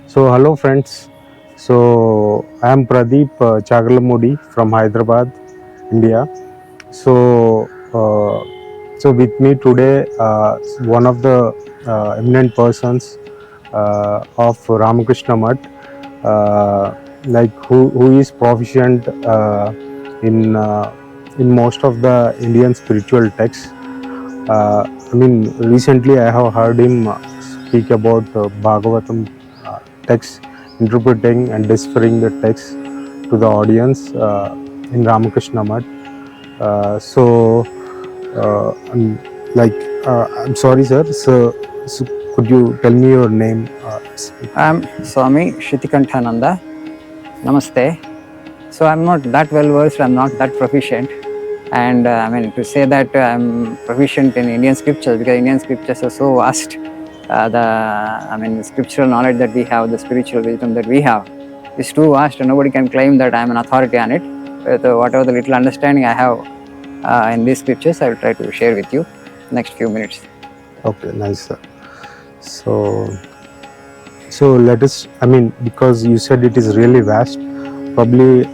So, hello friends. So, I am Pradeep Chagalamudi from Hyderabad, India. So, with me today, one of the eminent persons of Ramakrishna Mutt, who is proficient in most of the Indian spiritual texts. Recently I have heard him speak about Bhagavatam text, interpreting and deciphering the text to the audience in Ramakrishna Mutt. I'm sorry, sir. So could you tell me your name? I'm Swami Shritikanthananda. Namaste. So I'm not that well versed, I'm not that proficient. And to say that I'm proficient in Indian scriptures, because Indian scriptures are so vast, the scriptural knowledge that we have, the spiritual wisdom that we have is too vast, and nobody can claim that I'm an authority on it. With whatever the little understanding I have in these scriptures, I will try to share with you next few minutes. Okay, nice, sir. So let us, because you said it is really vast, probably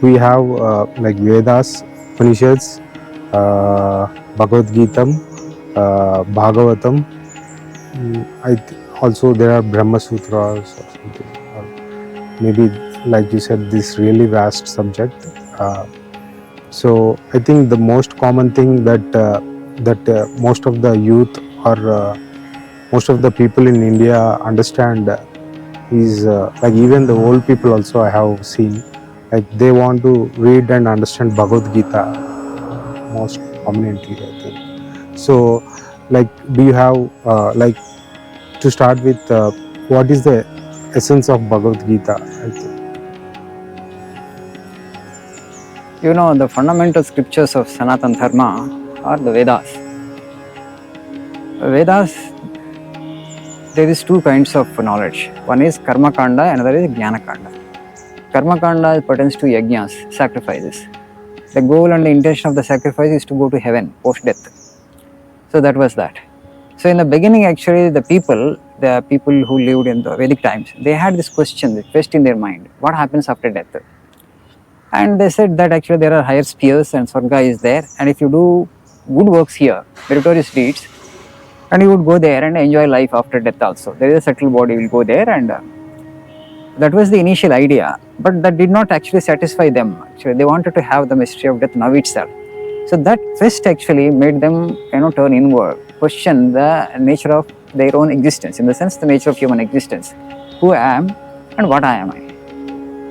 we have Vedas, Upanishads, Bhagavad-Gita, Bhagavatam. Also there are Brahma Sutras or something. Or maybe, like you said, this really vast subject. So I think the most common thing that most of the youth or most of the people in India understand is even the old people also I have seen, they want to read and understand Bhagavad Gita most prominently, I think. So do you have to start with what is the essence of Bhagavad Gita, I think? You know, the fundamental scriptures of Sanatana Dharma are the Vedas. Vedas, there is two kinds of knowledge. One is Karma Kanda, another is Jnana Kanda. Karma Kanda pertains to yajnas, sacrifices. The goal and the intention of the sacrifice is to go to heaven post-death. So that was that. So in the beginning, actually, the people who lived in the Vedic times, they had this question, in their mind, what happens after death? And they said that actually there are higher spheres and Swarga is there, and if you do good works here, meritorious deeds, and you would go there and enjoy life after death also. There is a subtle body, you will go there, and that was the initial idea, but that did not actually satisfy them. Actually, they wanted to have the mystery of death now itself. So that quest actually made them turn inward, question the nature of their own existence, in the sense the nature of human existence. Who I am and what I am I?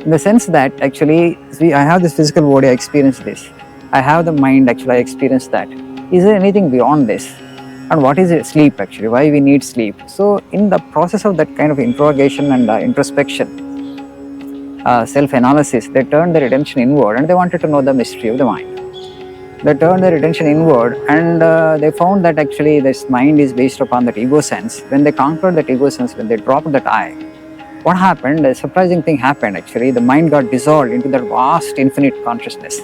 In the sense that actually, I have this physical body, I experience this. I have the mind, actually I experience that. Is there anything beyond this? And what is it? Sleep actually, why we need sleep? So in the process of that kind of interrogation and introspection, self-analysis, they turned their attention inward and they wanted to know the mystery of the mind. They turned their attention inward and they found that actually this mind is based upon that ego sense. When they conquered that ego sense, when they dropped that I, what happened? A surprising thing happened actually. The mind got dissolved into that vast infinite consciousness.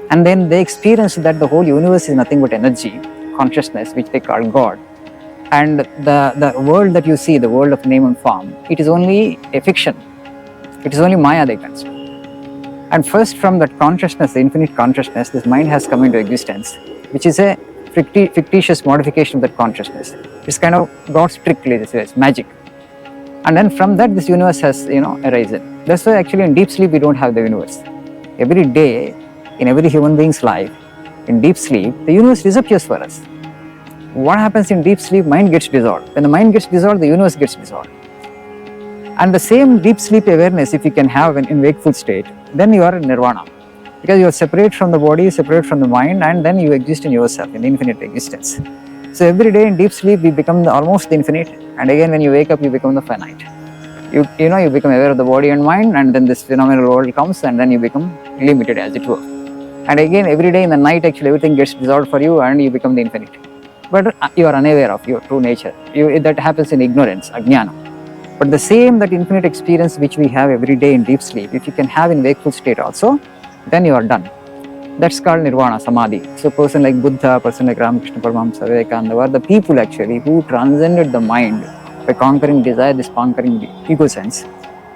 And then they experienced that the whole universe is nothing but energy, consciousness, which they call God. And the world that you see, the world of name and form, it is only a fiction. It is only Maya, they can say. And first from that consciousness, the infinite consciousness, this mind has come into existence, which is a fictitious modification of that consciousness. It's kind of God's trick, it's magic. And then from that, this universe has, arisen. That's why actually in deep sleep, we don't have the universe. Every day, in every human being's life, in deep sleep, the universe disappears for us. What happens in deep sleep? Mind gets dissolved. When the mind gets dissolved, the universe gets dissolved. And the same deep sleep awareness, if you can have in wakeful state, then you are in nirvana. Because you are separate from the body, separate from the mind, and then you exist in yourself, in infinite existence. So every day in deep sleep, we become almost the infinite, and again when you wake up, you become the finite. You become aware of the body and mind, and then this phenomenal world comes, and then you become limited, as it were. And again, every day in the night, actually everything gets dissolved for you, and you become the infinite. But you are unaware of your true nature. That happens in ignorance, ajnana. But the same, that infinite experience which we have every day in deep sleep, if you can have in wakeful state also, then you are done. That's called nirvana, samadhi. So a person like Buddha, a person like Ramakrishna Paramahamsa, Vivekananda were the people actually who transcended the mind by conquering desire, this conquering the ego sense.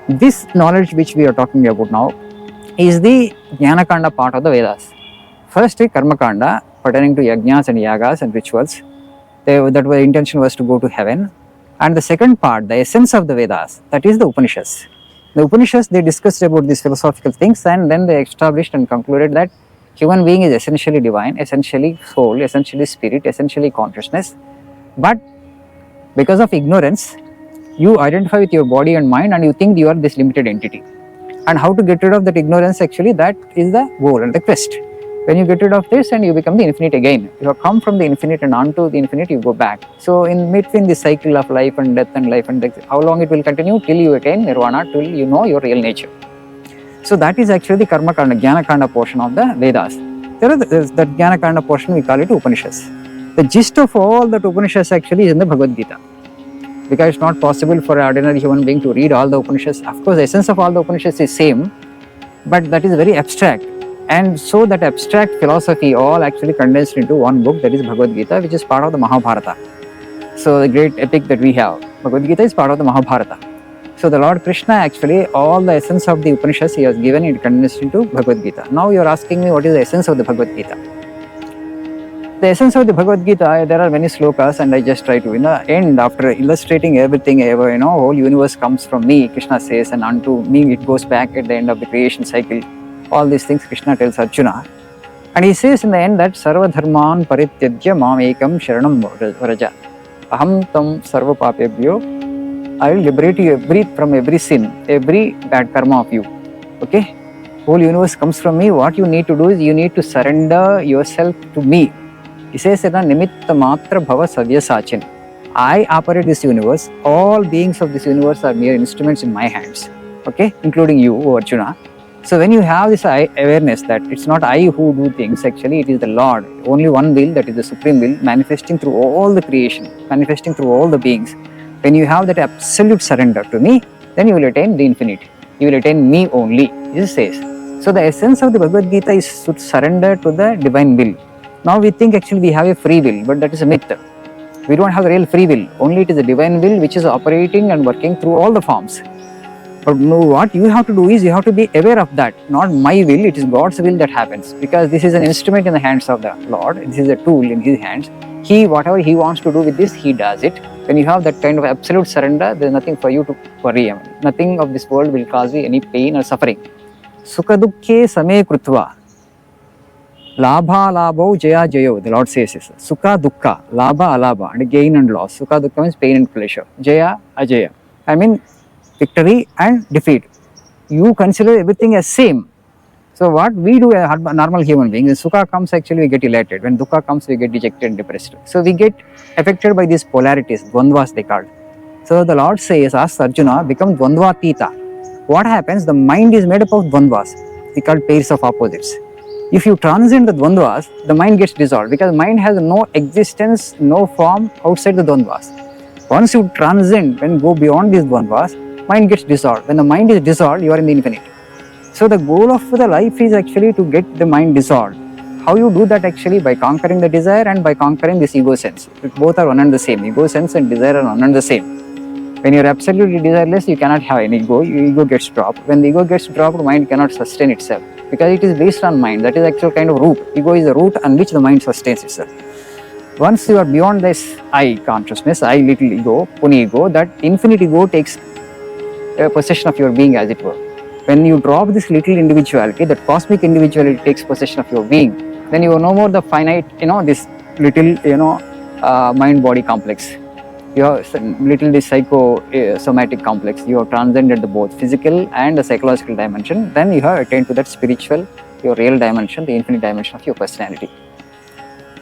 This knowledge which we are talking about now is the Jnana Kanda part of the Vedas. First, Karma Kanda pertaining to yajnas and yagas and rituals. That intention was to go to heaven. And the second part, the essence of the Vedas, that is the Upanishads. The Upanishads, they discussed about these philosophical things, and then they established and concluded that human being is essentially divine, essentially soul, essentially spirit, essentially consciousness. But because of ignorance, you identify with your body and mind and you think you are this limited entity. And how to get rid of that ignorance, actually, that is the goal and the quest. When you get rid of this and you become the infinite again, you have come from the infinite and onto the infinite, you go back. So in between this cycle of life and death and life and death, how long it will continue? Till you attain nirvana, till you know your real nature. So that is actually the Karma Kanda, Jnana Kanda portion of the Vedas. There's that Jnana Kanda portion, we call it Upanishads. The gist of all that Upanishads actually is in the Bhagavatgita. Because it's not possible for an ordinary human being to read all the Upanishads. Of course, the essence of all the Upanishads is same, but that is very abstract. And so that abstract philosophy all actually condensed into one book, that is Bhagavad Gita, which is part of the Mahabharata. So the great epic that we have, Bhagavad Gita is part of the Mahabharata. So the Lord Krishna actually, all the essence of the Upanishads he has given it condensed into Bhagavad Gita. Now you are asking me what is the essence of the Bhagavad Gita. The essence of the Bhagavad Gita, there are many slokas, and I just try to, in the end, after illustrating everything ever, whole universe comes from me, Krishna says, and unto me it goes back at the end of the creation cycle. All these things Krishna tells Arjuna. And he says in the end that Sarva Dharman Parityajya Mam Ekam Sharanam Vraja. Aham Tam Sarva Papebhyo. I will liberate you from every sin, every bad karma of you. Okay? Whole universe comes from me. What you need to do is you need to surrender yourself to me. He says that Nimitta Matra Bhava Savya Sachin. I operate this universe. All beings of this universe are mere instruments in my hands. Okay? Including you, Arjuna. So when you have this awareness that it's not I who do things, actually it is the Lord, only one will, that is the supreme will, manifesting through all the creation, manifesting through all the beings. When you have that absolute surrender to me, then you will attain the infinite. You will attain me only, this says. So the essence of the Bhagavad Gita is to surrender to the divine will. Now we think actually we have a free will, but that is a myth. We don't have a real free will, only it is the divine will which is operating and working through all the forms. But no, what you have to do is you have to be aware of that. Not my will, it is God's will that happens. Because this is an instrument in the hands of the Lord. This is a tool in His hands. He, whatever He wants to do with this, He does it. When you have that kind of absolute surrender, there is nothing for you to worry. Nothing of this world will cause you any pain or suffering. Sukha dukkhe same krutva. Labha labho jaya jayo. The Lord says this. Sukha dukkha. Labha alabha. And gain and loss. Sukha dukkha means pain and pleasure. Jaya ajaya. I mean, victory and defeat. You consider everything as same. So what we do as a normal human being, when sukha comes, actually we get elated. When dukkha comes, we get dejected and depressed. So we get affected by these polarities, dvandvas they called. So the Lord says, ask Arjuna, become dvandvatita. What happens? The mind is made up of dvandvas. We call pairs of opposites. If you transcend the dvandvas, the mind gets dissolved because mind has no existence, no form outside the dvandvas. Once you transcend and go beyond these dvandvas, mind gets dissolved. When the mind is dissolved, you are in the infinite. So the goal of the life is actually to get the mind dissolved. How you do that actually? By conquering the desire and by conquering this ego sense. Both are one and the same. Ego sense and desire are one and the same. When you are absolutely desireless, you cannot have any ego. Your ego gets dropped. When the ego gets dropped, mind cannot sustain itself. Because it is based on mind. That is actual kind of root. Ego is the root on which the mind sustains itself. Once you are beyond this I consciousness, I little ego, puni ego, that infinite ego takes possession of your being, as it were. When you drop this little individuality, that cosmic individuality takes possession of your being, then you are no more the finite, this little, mind-body complex. You have little this psychosomatic complex. You have transcended the both physical and the psychological dimension. Then you have attained to that spiritual, your real dimension, the infinite dimension of your personality.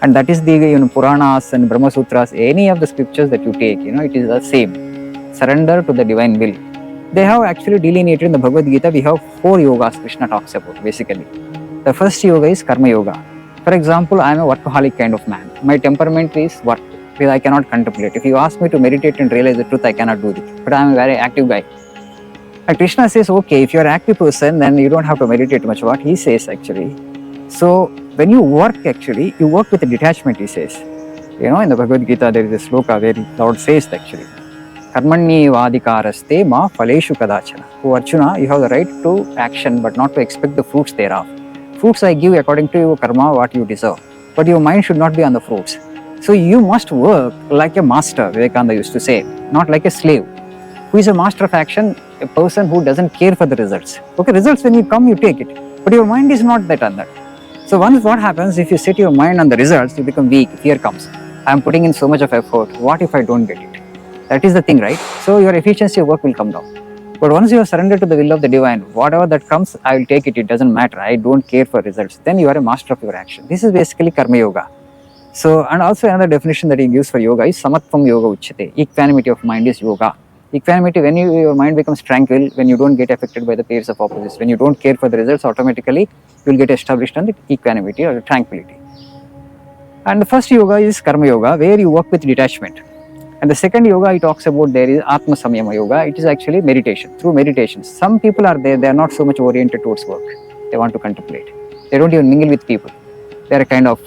And that is the Puranas and Brahma Sutras, any of the scriptures that you take, it is the same. Surrender to the divine will. They have actually delineated in the Bhagavad Gita, we have 4 yogas Krishna talks about basically. The first yoga is Karma Yoga. For example, I am a workaholic kind of man. My temperament is work, because I cannot contemplate. If you ask me to meditate and realize the truth, I cannot do it. But I am a very active guy. And Krishna says, okay, if you are an active person, then you don't have to meditate much. What he says actually. So when you work actually, you work with a detachment, he says. In the Bhagavad Gita, there is a sloka where the Lord says actually. Karmanyevadikaraste ma phaleshu kadachana. O Arjuna, you have the right to action but not to expect the fruits thereof. Fruits I give according to your karma what you deserve. But your mind should not be on the fruits. So you must work like a master, Vivekananda used to say, not like a slave. Who is a master of action? A person who doesn't care for the results. Okay, results when you come, you take it. But your mind is not that on that. So once what happens, if you set your mind on the results, you become weak, fear comes. I am putting in so much of effort, what if I don't get it? That is the thing, right? So your efficiency of work will come down. But once you are surrendered to the will of the divine, whatever that comes, I will take it, it doesn't matter. I don't care for results. Then you are a master of your action. This is basically karma yoga. So, and also another definition that he gives for yoga is samatvam yoga uchyate. Equanimity of mind is yoga. Equanimity, when your mind becomes tranquil, when you don't get affected by the pairs of opposites, when you don't care for the results, automatically you will get established on the equanimity or the tranquility. And the first yoga is karma yoga, where you work with detachment. And the second yoga he talks about there is atma samyama yoga. It is actually meditation, through meditation. Some people are there, they are not so much oriented towards work. They want to contemplate. They don't even mingle with people. They are a kind of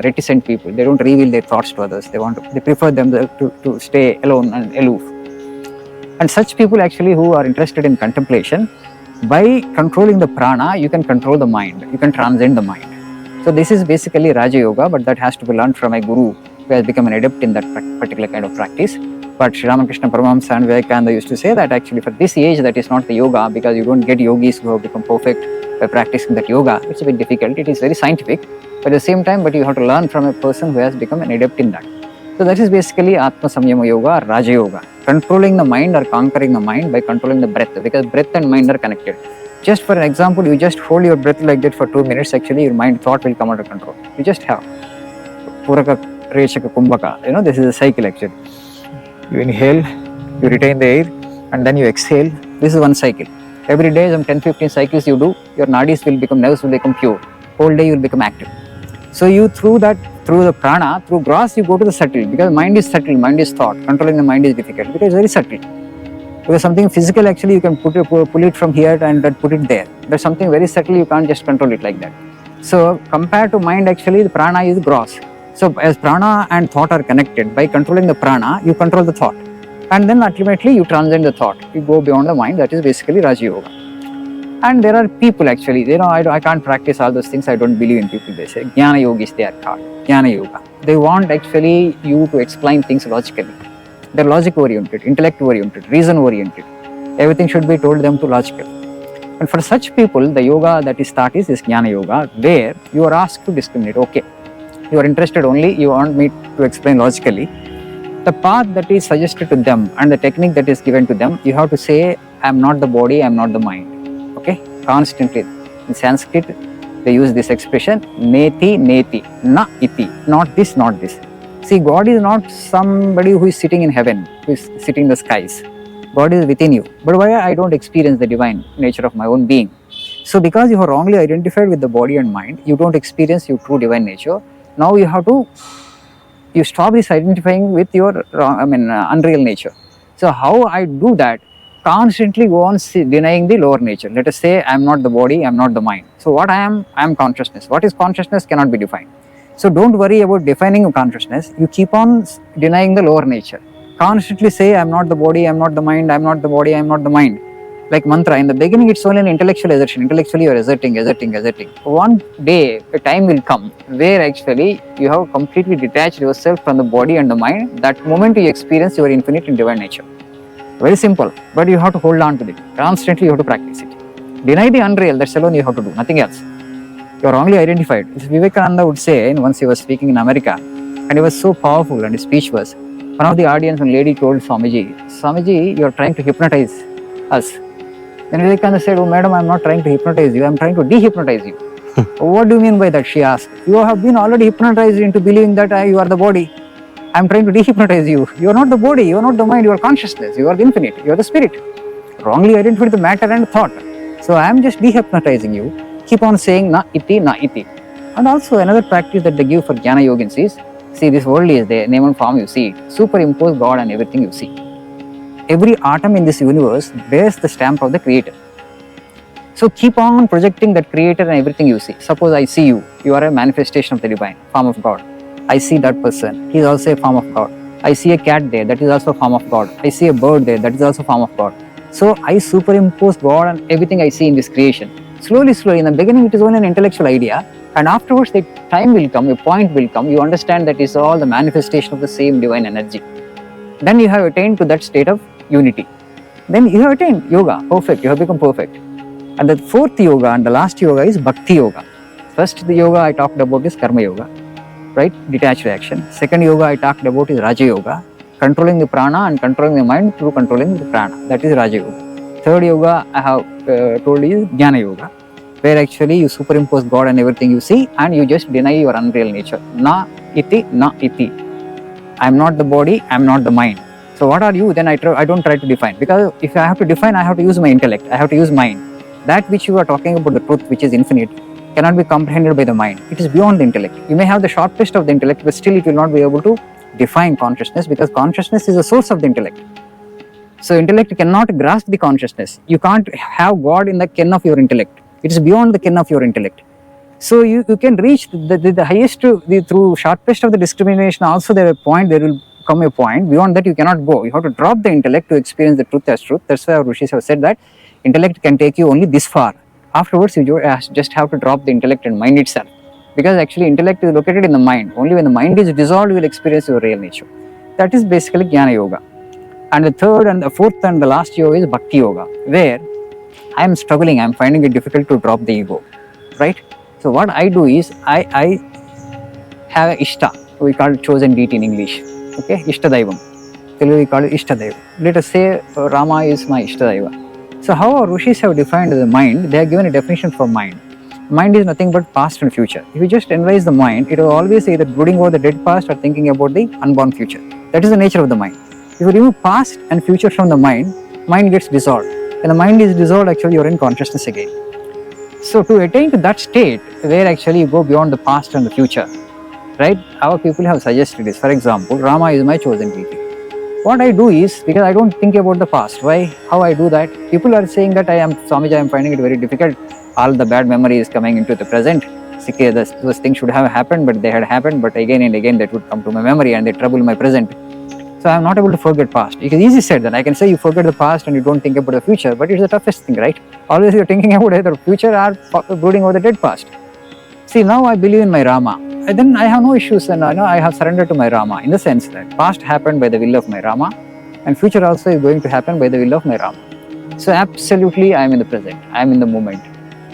reticent people. They don't reveal their thoughts to others. They prefer them to stay alone and aloof. And such people actually who are interested in contemplation, by controlling the prana, you can control the mind. You can transcend the mind. So this is basically Raja Yoga, but that has to be learned from a guru who has become an adept in that particular kind of practice. But Sri Ramakrishna Paramahamsa and Vivekananda used to say that actually for this age that is not the yoga, because you don't get yogis who have become perfect by practicing that yoga. It's a bit difficult. It is very scientific, but at the same time, but you have to learn from a person who has become an adept in that. So that is basically Atma Samyama Yoga or Raja Yoga. Controlling the mind or conquering the mind by controlling the breath, because breath and mind are connected. Just for an example, you just hold your breath like that for 2 minutes, actually your mind thought will come under control. You just have Puraka, Reshaka, Kumbhaka. This is a cycle actually. You inhale, you retain the air, and then you exhale. This is one cycle. Every day, some 10-15 cycles you do, your nadis will become, nerves will become pure. Whole day you will become active. So you through the prana, through gross, you go to the subtle, because mind is subtle, mind is thought. Controlling the mind is difficult because it's very subtle. Because something physical, actually, you can pull it from here and put it there. But something very subtle, you can't just control it like that. So compared to mind, actually, the prana is gross. So as prana and thought are connected, by controlling the prana, you control the thought. And then ultimately, you transcend the thought. You go beyond the mind. That is basically Raja Yoga. And there are people actually, I can't practice all those things. I don't believe in people. They say Jnana Yogis, they are called Jnana Yoga. They want actually you to explain things logically. They're logic oriented, intellect oriented, reason oriented. Everything should be told them to logical. And for such people, the yoga that is taught is Jnana Yoga, where you are asked to discriminate. Okay, you are interested only, you want me to explain logically. The path that is suggested to them and the technique that is given to them, you have to say, I am not the body, I am not the mind. Okay, constantly. In Sanskrit, they use this expression, neti, neti, na iti, not this, not this. See, God is not somebody who is sitting in heaven, who is sitting in the skies. God is within you. But why I don't experience the divine nature of my own being? So because you are wrongly identified with the body and mind, you don't experience your true divine nature. Now you stop this identifying with your unreal nature. So how I do that? Constantly go on denying the lower nature. Let us say I am not the body, I am not the mind. So what I am consciousness. What is consciousness cannot be defined. So don't worry about defining consciousness. You keep on denying the lower nature. Constantly say I am not the body, I am not the mind, I am not the body, I am not the mind. Like mantra, in the beginning it's only an intellectual assertion. Intellectually you are asserting. One day a time will come where actually you have completely detached yourself from the body and the mind. That moment you experience your infinite and divine nature. Very simple, but you have to hold on to it. Constantly you have to practice it. Deny the unreal, that's alone you have to do, nothing else. You are wrongly identified. Vivekananda would say, once he was speaking in America, and he was so powerful and his speech was, one of the audience, one lady told Swamiji, you are trying to hypnotize us. Then Vivekananda said, oh madam, I am not trying to hypnotize you, I am trying to dehypnotize you. What do you mean by that? She asked. You have been already hypnotized into believing that you are the body. I am trying to dehypnotize you. You are not the body, you are not the mind, you are consciousness, you are the infinite, you are the spirit. Wrongly identified the matter and thought. So I am just dehypnotizing you. Keep on saying na iti, na iti. And also another practice that they give for Jnana Yogins is, see, this world is there, name and form you see it. Superimpose God on everything you see. Every atom in this universe bears the stamp of the creator. So keep on projecting that creator and everything you see. Suppose I see you, you are a manifestation of the divine, form of God. I see that person, he is also a form of God. I see a cat there, that is also a form of God. I see a bird there, that is also a form of God. So I superimpose God on everything I see in this creation. Slowly, in the beginning it is only an intellectual idea, and afterwards the time will come, a point will come, you understand that it's all the manifestation of the same divine energy. Then you have attained to that state of unity. Then you have attained yoga, perfect, you have become perfect. And the fourth yoga and the last yoga is Bhakti Yoga. First, the yoga I talked about is Karma Yoga, right? Detached reaction. Second yoga I talked about is Raja Yoga, controlling the prana and controlling the mind through controlling the prana. That is Raja Yoga. Third yoga I have told is Jnana Yoga, where actually you superimpose God on everything you see and you just deny your unreal nature. Na iti, na iti. I am not the body, I am not the mind. So what are you? Then I don't try to define, because if I have to define, I have to use my intellect, I have to use mind. That which you are talking about, the truth which is infinite, cannot be comprehended by the mind. It is beyond the intellect. You may have the sharpest of the intellect, but still it will not be able to define consciousness, because consciousness is the source of the intellect. So intellect cannot grasp the consciousness. You can't have God in the ken of your intellect. It is beyond the ken of your intellect. So you can reach the highest through sharpest of the discrimination. Also there will come a point, beyond that you cannot go. You have to drop the intellect to experience the truth as truth. That's why our rishis have said that intellect can take you only this far. Afterwards you just have to drop the intellect and mind itself, because actually intellect is located in the mind. Only when the mind is dissolved you will experience your real nature. That is basically Jnana Yoga. And the third and the fourth and the last yoga is Bhakti Yoga, where I am struggling, I am finding it difficult to drop the ego, right? So what I do is I have a Ishta, we call it chosen deity in English, okay, Ishtadaivam. Telugu we call it Ishtadaiva. Let us say Rama is my Ishtadaiva. So how our rishis have defined the mind, they have given a definition for mind. Mind is nothing but past and future. If you just analyze the mind, it will always either brooding over the dead past or thinking about the unborn future. That is the nature of the mind. If you remove past and future from the mind gets dissolved. When the mind is dissolved, actually you are in consciousness again. So to attain to that state where actually you go beyond the past and the future, right? Our people have suggested this. For example, Rama is my chosen deity. What I do is, because I don't think about the past. Why? How I do that? People are saying that Swamiji, I am finding it very difficult. All the bad memory is coming into the present. Those things should have happened, but they had happened, but again and again that would come to my memory and they trouble my present. So I am not able to forget past. It is easy said that I can say you forget the past and you don't think about the future, but it's the toughest thing, right? Always you're thinking about either future or brooding over the dead past. See, now I believe in my Rama. And then I have no issues, and I have surrendered to my Rama, in the sense that past happened by the will of my Rama and future also is going to happen by the will of my Rama. So absolutely I am in the present, I am in the moment.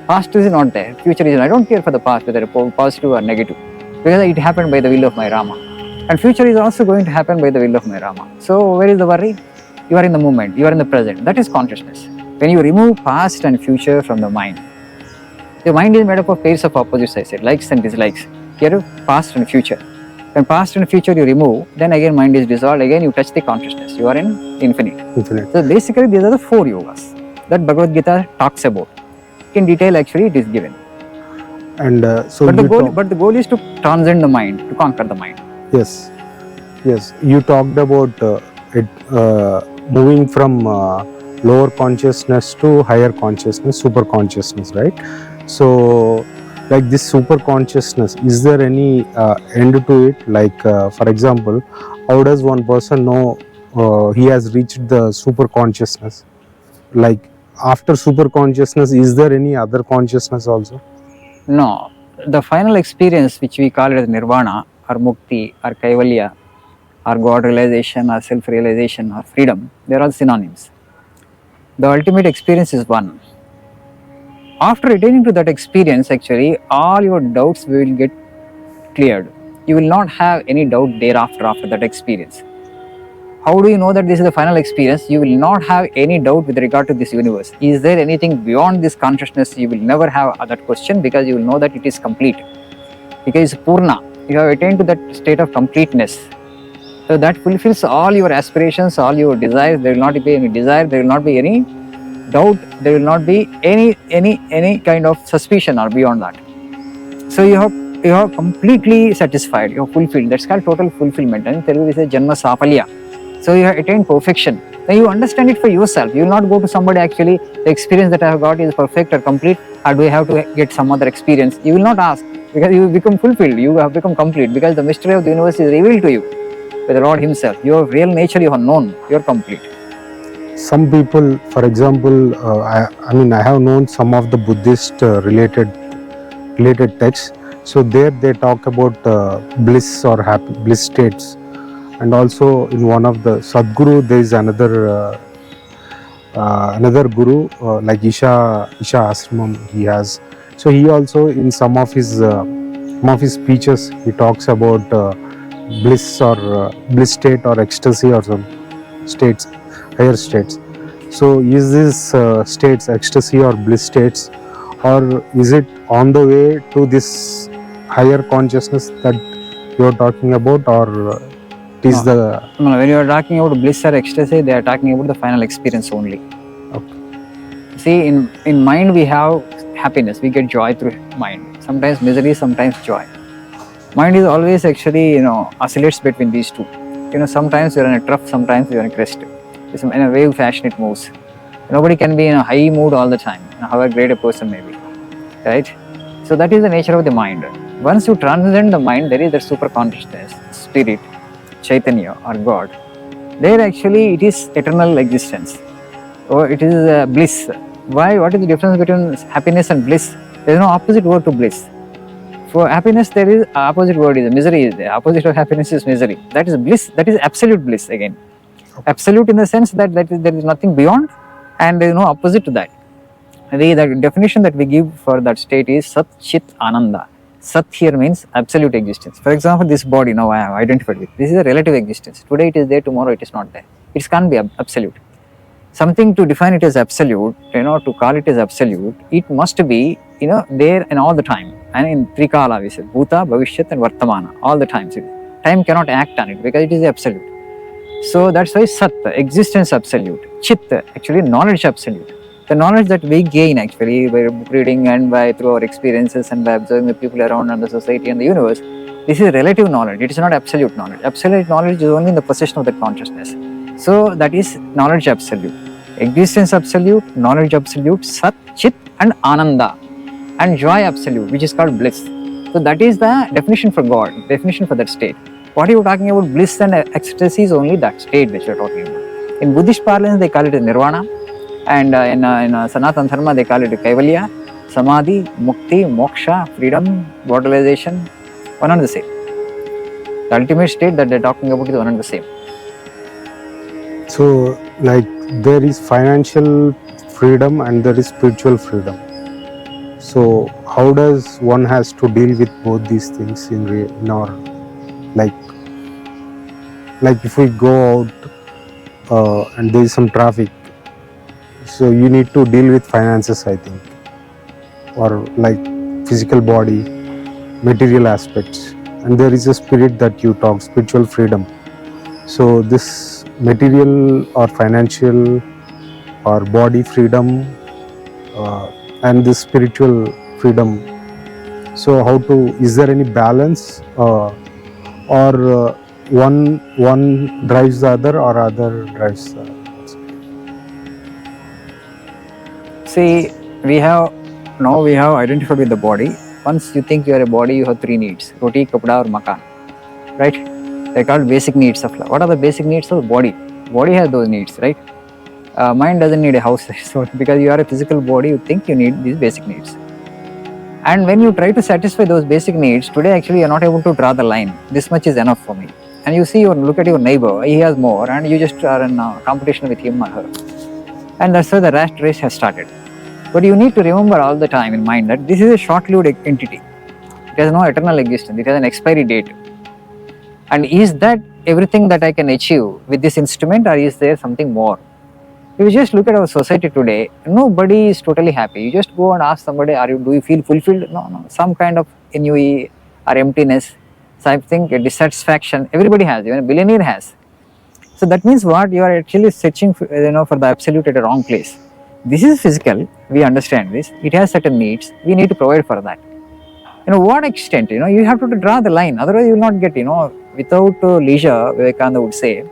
Past is not there, future is not. I don't care for the past whether positive or negative, because it happened by the will of my Rama. And future is also going to happen by the will of my Rama. So where is the worry? You are in the moment, you are in the present. That is consciousness. When you remove past and future from the mind is made up of pairs of opposites, I said, likes and dislikes. Here, past and future. When past and future you remove, then again mind is dissolved, again you touch the consciousness. You are in infinite. So basically these are the 4 yogas that Bhagavatgita talks about. In detail actually it is given. And but the goal is to transcend the mind, to conquer the mind. Yes. You talked about moving from lower consciousness to higher consciousness, super consciousness, right? So like this super consciousness, is there any end to it? Like for example, how does one person know he has reached the super consciousness? Like after super consciousness, is there any other consciousness also? No, the final experience which we call it as nirvana or mukti or kaivalya or God realization or self realization or freedom, they are all synonyms. The ultimate experience is one. After attaining to that experience, actually all your doubts will get cleared. You will not have any doubt thereafter after that experience. How do you know that this is the final experience? You will not have any doubt with regard to this universe. Is there anything beyond this consciousness? You will never have that question, because you will know that it is complete. Because it's Purna. You have attained to that state of completeness. So that fulfills all your aspirations, all your desires. There will not be any desire, there will not be any doubt, there will not be any kind of suspicion or beyond that. So you have completely satisfied, you have fulfilled. That's called total fulfillment. And in Telugu we say Janma Safalya. So you have attained perfection. Then you understand it for yourself. You will not go to somebody, actually the experience that I have got is perfect or complete, or do I have to get some other experience? You will not ask, because you become fulfilled, you have become complete, because the mystery of the universe is revealed to you. with the Lord Himself. Your real nature you have known. You are complete. Some people, for example, I mean, I have known some of the Buddhist related texts. So there they talk about bliss or happy bliss states, and also in one of the Sadguru there is another guru like Isha Ashramam he has. So he also in some of his speeches he talks about bliss or bliss state or ecstasy or some states, higher states. So is this states ecstasy or bliss states, or is it on the way to this higher consciousness that you are talking about, or it is the No, when you are talking about bliss or ecstasy, they are talking about the final experience only. okay. See, in mind we have happiness, we get joy through mind. Sometimes misery, sometimes joy. Mind is always actually, oscillates between these two. Sometimes you're in a trough, sometimes you're in a crest. It's in a wave fashion it moves. Nobody can be in a high mood all the time, however great a person may be, right? So that is the nature of the mind. Once you transcend the mind, there is the super consciousness, spirit, Chaitanya or God. There actually it is eternal existence, or it is bliss. Why? What is the difference between happiness and bliss? There is no opposite word to bliss. For happiness, there is opposite word is misery. Is the opposite of happiness is misery. That is bliss. That is absolute bliss again. Absolute in the sense that there is nothing beyond, and there is no opposite to that. The definition that we give for that state is Sat Chit Ananda. Sat here means absolute existence. For example, this body now I have identified with. This is a relative existence. Today it is there, tomorrow it is not there. It can't be absolute. Something to define it as absolute, to call it as absolute, it must be, there and all the time. And in three kala we say, Bhuta, Bhavishyat and Vartamana, all the times. Time cannot act on it because it is absolute. So that's why Sat, existence absolute. Chit, actually knowledge absolute. The knowledge that we gain actually by book reading and through our experiences and by observing the people around and the society and the universe, this is relative knowledge. It is not absolute knowledge. Absolute knowledge is only in the possession of that consciousness. So that is knowledge absolute. Existence absolute, knowledge absolute, Sat, Chit and Ananda, and joy absolute, which is called bliss. So that is the definition for God, definition for that state. What you are talking about, bliss and ecstasy, is only that state which you are talking about. In Buddhist parlance, they call it nirvana, and in Sanatana Dharma, they call it kaivalya, samadhi, mukti, moksha, freedom, volatilization, one and the same. The ultimate state that they are talking about is one and the same. So, like, there is financial freedom and there is spiritual freedom. So, how does one has to deal with both these things in our, like if we go out and there is some traffic, so you need to deal with finances, I think, or like physical body, material aspects, and there is a spirit that you talk, spiritual freedom. So this material or financial or body freedom and this spiritual freedom, so how to, is there any balance or one drives the other or other drives the other? See, we have identified with the body. Once you think you are a body, you have three needs: roti, kapda or makan, right? They are called basic needs of life. What are the basic needs of the body? Body has those needs, right? Mind doesn't need a house. So because you are a physical body, you think you need these basic needs. And when you try to satisfy those basic needs, today actually you are not able to draw the line. This much is enough for me. And you see, you look at your neighbor, he has more, and you just are in competition with him or her. And that's why the rat race has started. But you need to remember all the time in mind that this is a short-lived entity. It has no eternal existence. It has an expiry date. And is that everything that I can achieve with this instrument, or is there something more? If you just look at our society today, nobody is totally happy. You just go and ask somebody, do you feel fulfilled? No. Some kind of ennui or emptiness, something, a dissatisfaction, everybody has, even a billionaire has. So that means what? You are actually searching for, for the absolute at a wrong place. This is physical, we understand this, it has certain needs, we need to provide for that. What extent, you have to draw the line, otherwise you will not get, without leisure, Vivekananda would say,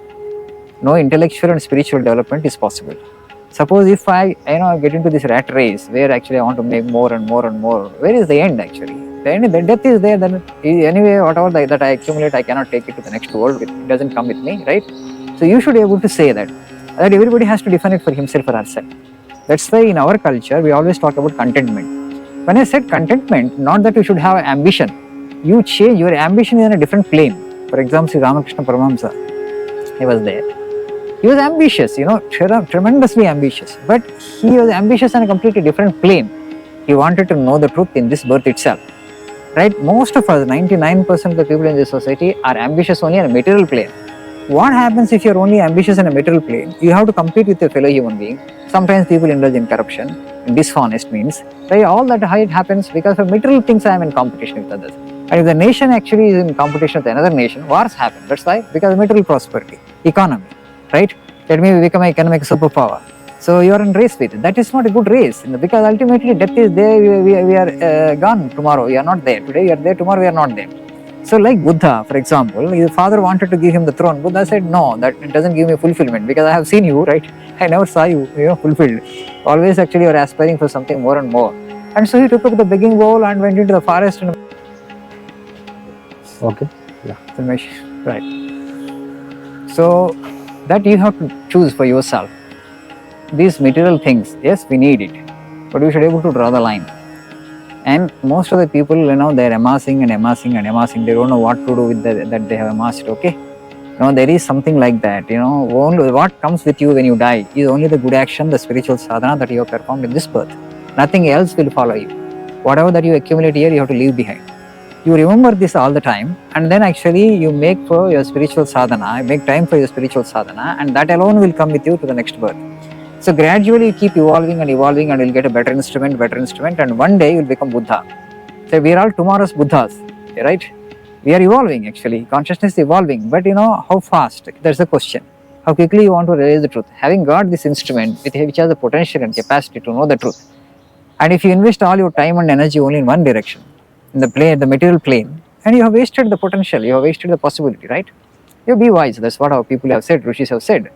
no intellectual and spiritual development is possible. Suppose if I get into this rat race where actually I want to make more and more and more, where is the end actually? Then the death is there, then anyway, whatever that I accumulate, I cannot take it to the next world. It doesn't come with me, right? So you should be able to say that everybody has to define it for himself or herself. That's why in our culture, we always talk about contentment. When I said contentment, not that you should have ambition. You change, your ambition is in a different plane. For example, Sri Ramakrishna Paramahamsa, he was there. He was ambitious, tremendously ambitious. But he was ambitious on a completely different plane. He wanted to know the truth in this birth itself. Right? Most of us, 99% of the people in this society are ambitious only on a material plane. What happens if you're only ambitious on a material plane? You have to compete with your fellow human being. Sometimes people indulge in corruption, dishonest means. Right? All that it happens because of material things. I am in competition with others. And if the nation actually is in competition with another nation, wars happen. That's why, because of material prosperity, economy. Right? Let me become an economic superpower. So you are in race with it. That is not a good race, because ultimately death is there. We are gone tomorrow. We are not there. Today we are there. Tomorrow we are not there. So like Buddha, for example, his father wanted to give him the throne. Buddha said, no, that it doesn't give me fulfillment, because I have seen you, right? I never saw you, fulfilled. Always actually you are aspiring for something more and more. And so he took up the begging bowl and went into the forest. And Okay. Yeah. Right. So that you have to choose for yourself. These material things, yes, we need it, but we should be able to draw the line. And most of the people, they're amassing and amassing and amassing. They don't know what to do with that they have amassed. Okay, there is something like that. Only what comes with you when you die is only the good action, the spiritual sadhana that you have performed in this birth. Nothing else will follow you. Whatever that you accumulate here, you have to leave behind. You remember this all the time, and then actually you make for your spiritual sadhana, make time for your spiritual sadhana, and that alone will come with you to the next birth. So gradually you keep evolving and evolving, and you'll get a better instrument, and one day you'll become Buddha. So we are all tomorrow's Buddhas, right? We are evolving actually, consciousness is evolving, but how fast? That's the question. How quickly you want to realize the truth? Having got this instrument which has the potential and capacity to know the truth, and if you invest all your time and energy only in one direction, in the material plane, and you have wasted the potential, you have wasted the possibility, right? You be wise. That's what our people have said, rishis have said.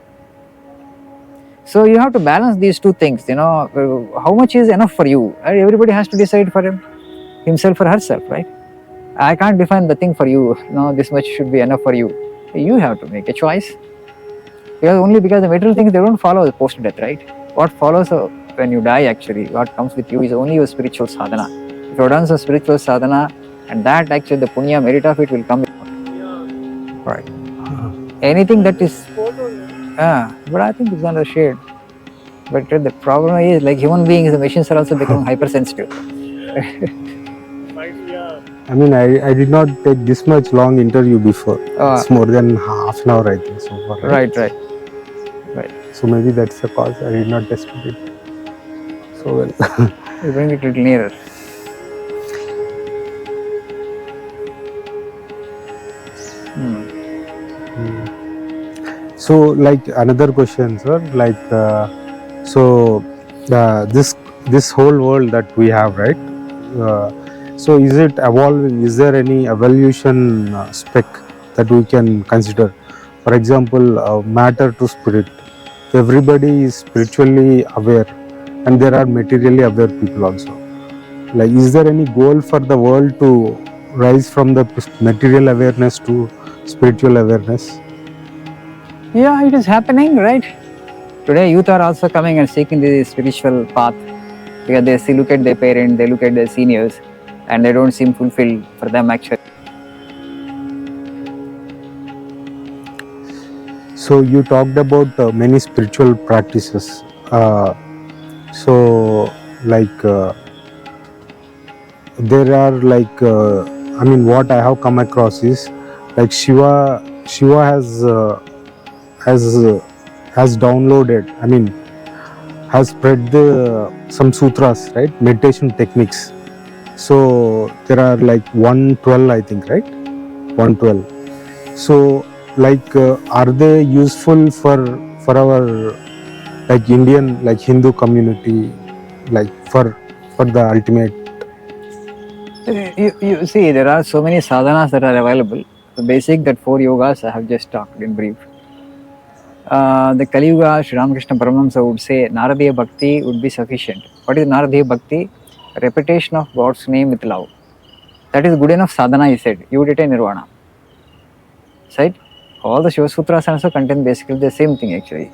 So you have to balance these two things, how much is enough for you? Everybody has to decide for himself or herself, right? I can't define the thing for you, this much should be enough for you. You have to make a choice. Because the material things, they don't follow post-death, right? What follows when you die actually, what comes with you is only your spiritual sadhana. If you have done some spiritual sadhana, and that actually the punya merit of it will come. Right. Anything that is... but I think it's not a shade. But the problem is, like human beings, the machines are also becoming hypersensitive. I mean, I did not take this much long interview before. It's more than half an hour, I think, so far. Right. So maybe that's the cause. I did not test it so well. You bring it a little nearer. So, like another question, sir. Like, this whole world that we have, right? So, is it evolving? Is there any evolution spec that we can consider? For example, matter to spirit. Everybody is spiritually aware, and there are materially aware people also. Like, is there any goal for the world to rise from the material awareness to spiritual awareness? Yeah, it is happening, right? Today, youth are also coming and seeking the spiritual path, because they look at their parents, they look at their seniors, and they don't seem fulfilled for them actually. So you talked about many spiritual practices. There are what I have come across is like Shiva has downloaded. Has spread some sutras, right? Meditation techniques. So there are like 112, I think, right? 112. So are they useful for our Indian Hindu community, for the ultimate? You see, there are so many sadhanas that are available. The basic, that 4 yogas I have just talked in brief. The Kali Yuga, Sri Ramakrishna Paramahamsa would say Naradiya Bhakti would be sufficient. What is Naradiya Bhakti? Repetition of God's name with love. that is good enough sadhana, he said, you would attain nirvana. Right? All the Shiva Sutras also contain basically the same thing actually,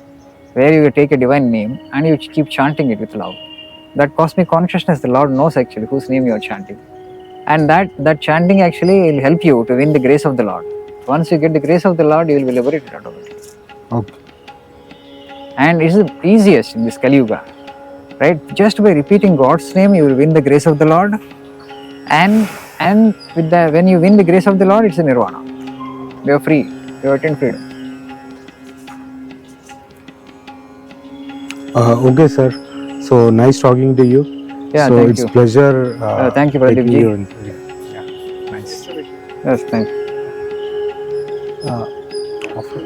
where you take a divine name and you keep chanting it with love. That cosmic consciousness, the Lord knows actually whose name you are chanting. And that chanting actually will help you to win the grace of the Lord. Once you get the grace of the Lord, you will be liberated automatically. Okay. And it's the easiest in this Kali Yuga. Right? Just by repeating God's name, you will win the grace of the Lord. And with the when you win the grace of the Lord, it's a nirvana. You are free. You attain freedom. Okay, sir. So nice talking to you. Yeah, so thank it's you. pleasure. Thank you, taking Pradeep ji. you in. Yeah, nice. Yes, thank you. Offer.